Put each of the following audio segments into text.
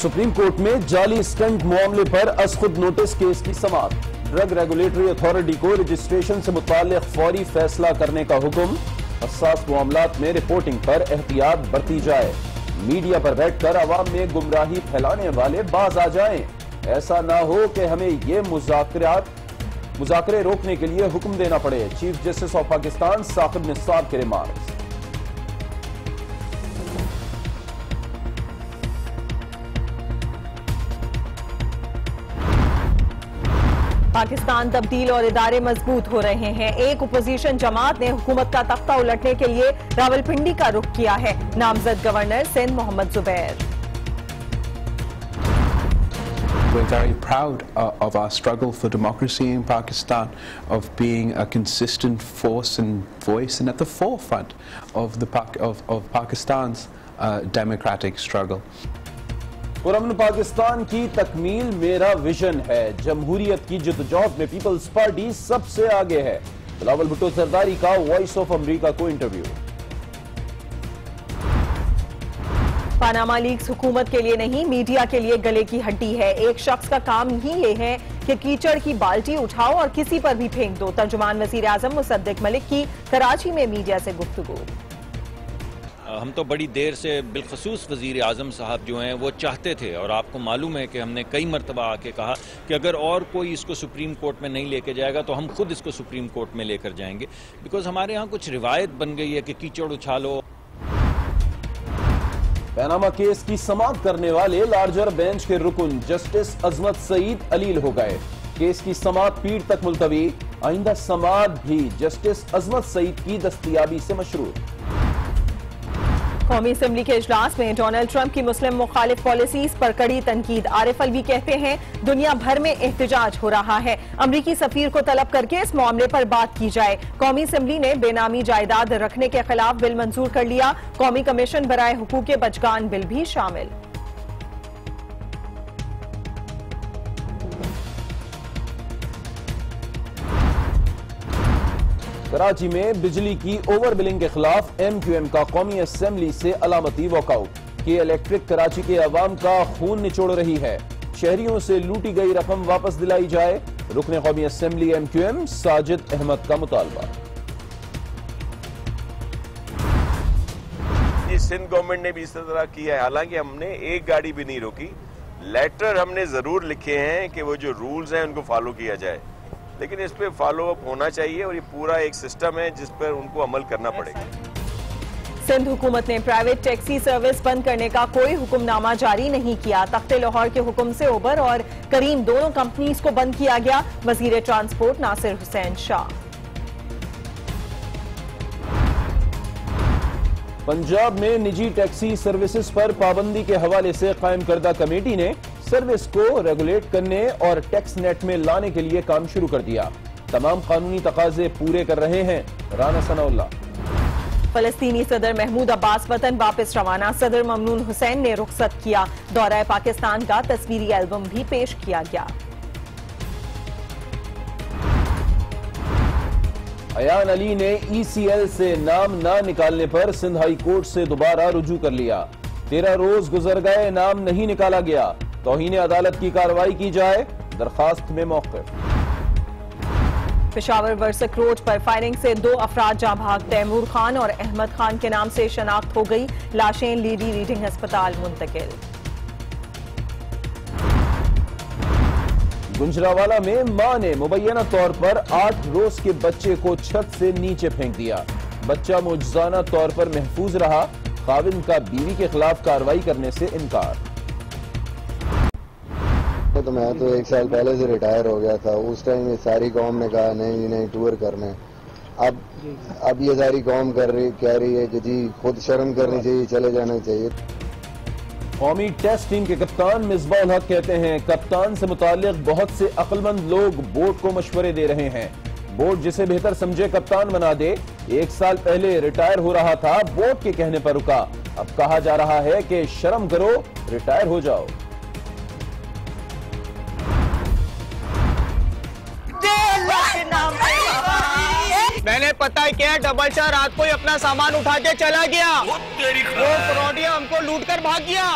Supreme court में जाली stunt मामले पर अज़खुद नोटिस केस की समाअत। ड्रग रेगुलेटरी अथॉरिटी को रजिस्ट्रेशन से मुताल्लिक फौरी फैसला करने का हुक्म। हसास मामलात में रिपोर्टिंग पर एहतियात बरती जाए। मीडिया पर बैठकर अवाम में गुमराही फैलाने वाले बाज आ जाएं। ऐसा ना हो कि हमें ये मुज़ाकरे रोकने के लिए हुक्म देना पड़े। Chief justice of Pakistan Saqib Nisar के रिमार्क्स। पाकिस्तान तब्दील और इदारे मजबूत हो रहे हैं। एक अपोजिशन जमात ने हुकूमत का तख्ता उलटने के लिए रावलपिंडी का रुख किया है। नामजद governor Sindh Mohammad Zubair. We're very proud of our struggle for democracy in Pakistan, of being a consistent force and voice and at the forefront of Pakistan's democratic struggle. पुरअमन पाकिस्तान की तकमील मेरा विजन है। जमहूरियत की जद्दोजहद में पीपल्स पार्टी सबसे आगे है। बिलावल भुट्टो जरदारी का वॉइस ऑफ अमेरिका को इंटरव्यू। पानामा लीक्स हुकूमत के लिए नहीं, मीडिया के लिए गले की हड्डी है। एक शख्स का काम ही ये है कि कीचड़ की बाल्टी उठाओ और किसी पर भी फेंक दो। तर्जुमान वजीर आजम मुसद्दिक मलिक की कराची में मीडिया से गुफ्तगू। हम तो बड़ी देर से बिलखसूस वज़ीर आज़म साहब जो हैं वो चाहते थे, और आपको मालूम है कि हमने कई मरतबा आके कहा कि अगर और कोई इसको सुप्रीम कोर्ट में नहीं लेके जाएगा तो हम खुद इसको सुप्रीम कोर्ट में लेकर जाएंगे। बिकॉज हमारे यहाँ कुछ रिवायत बन गई है कि कीचड़ उछालो। पैनामा केस की समाअत करने वाले लार्जर बेंच के रुकन जस्टिस अजमत सईद अलील हो गए। केस की समाअत पीर तक मुलतवी। आइंदा समाअत भी जस्टिस अजमत सईद की दस्तयाबी से मशरूर। कौमी असम्बली के इजलास में डोनाल्ड ट्रंप की मुस्लिम मुखालिफ पॉलिसीज पर कड़ी तनकीद। आरिफ अलवी कहते हैं दुनिया भर में एहतजाज हो रहा है, अमरीकी सफीर को तलब करके इस मामले पर बात की जाए। कौमी असम्बली ने बेनामी जायदाद रखने के खिलाफ बिल मंजूर कर लिया। कौमी कमीशन बराए हुकूक बचगान बिल भी शामिल। कराची में बिजली की ओवर बिलिंग के खिलाफ MQM का कौमी असेंबली से अलामती वॉकआउट। के इलेक्ट्रिक कराची के अवाम का खून निचोड़ रही है। शहरियों से लूटी गई रकम वापस दिलाई जाए। रुकने कौमी असेंबली MQM साजिद अहमद का मुतालबा। सिंध गवर्नमेंट ने भी इस तरह किया है, हालांकि हमने एक गाड़ी भी नहीं रोकी। लेटर हमने जरूर लिखे हैं कि वो जो रूल्स हैं उनको फॉलो किया जाए, लेकिन इस पे फॉलो अप होना चाहिए और ये पूरा एक सिस्टम है जिस पर उनको अमल करना पड़ेगा। सिंध हुकूमत ने प्राइवेट टैक्सी सर्विस बंद करने का कोई हुक्मनामा जारी नहीं किया। तख्ते लाहौर के हुक्म से उबर और करीम दोनों कंपनीज को बंद किया गया। वजीर ट्रांसपोर्ट नासिर हुसैन शाह। पंजाब में निजी टैक्सी सर्विसेज पर पाबंदी के हवाले से कायम करदा कमेटी ने सर्विस को रेगुलेट करने और टैक्स नेट में लाने के लिए काम शुरू कर दिया। तमाम कानूनी तकाजे पूरे कर रहे हैं। राना सनाउल्लाह। फलस्तीनी सदर महमूद अब्बास वतन वापस रवाना। सदर ममनून हुसैन ने रुखसत किया। दौरा पाकिस्तान का तस्वीरी एल्बम भी पेश किया गया। अयान अली ने ECL से नाम ना निकालने पर सिंध हाई कोर्ट से दोबारा रुजू कर लिया। 13 रोज गुजर गए, नाम नहीं निकाला गया। तौहीन अदालत की कार्रवाई की जाए। दरखास्त में मौक़िफ़। पेशावर वर्सक रोड पर फायरिंग से 2 अफराद जाँ भाग। तैमूर खान और अहमद खान के नाम से शनाख्त हो गई। लाशें लेडी रीडिंग अस्पताल मुंतकिल। गुजरावाला में मां ने मुबैना तौर पर 8 रोज के बच्चे को छत से नीचे फेंक दिया। बच्चा मुजजाना तौर पर महफूज रहा। खाविंद का बीवी के खिलाफ कार्रवाई करने से इनकार। तो मैं तो 1 साल पहले से रिटायर हो गया था। उस टाइम ये सारी कौम ने कहा नहीं टूर करने। अब ये सारी कौम कह रही है कि जी खुद शर्म करनी चाहिए, चले जाना चाहिए। कौमी टेस्ट टीम के कप्तान मिसबाह उल हक कहते हैं कप्तान से मुताल्लिक बहुत से अक्लमंद लोग बोर्ड को मशवरे दे रहे हैं। बोर्ड जिसे बेहतर समझे कप्तान बना दे। 1 साल पहले रिटायर हो रहा था, बोर्ड के कहने पर रुका। अब कहा जा रहा है कि शर्म करो, रिटायर हो जाओ। मैंने पता क्या डबल शाह रात को ही अपना सामान उठा के चला गया। वो करोड़िया हमको लूट कर भाग गया।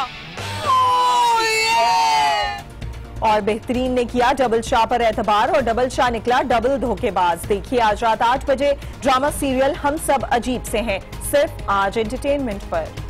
और बेहतरीन ने किया डबल शाह पर एतबार और डबल शाह निकला डबल धोखेबाज। देखिए आज रात 8 बजे ड्रामा सीरियल हम सब अजीब से हैं, सिर्फ आज एंटरटेनमेंट पर।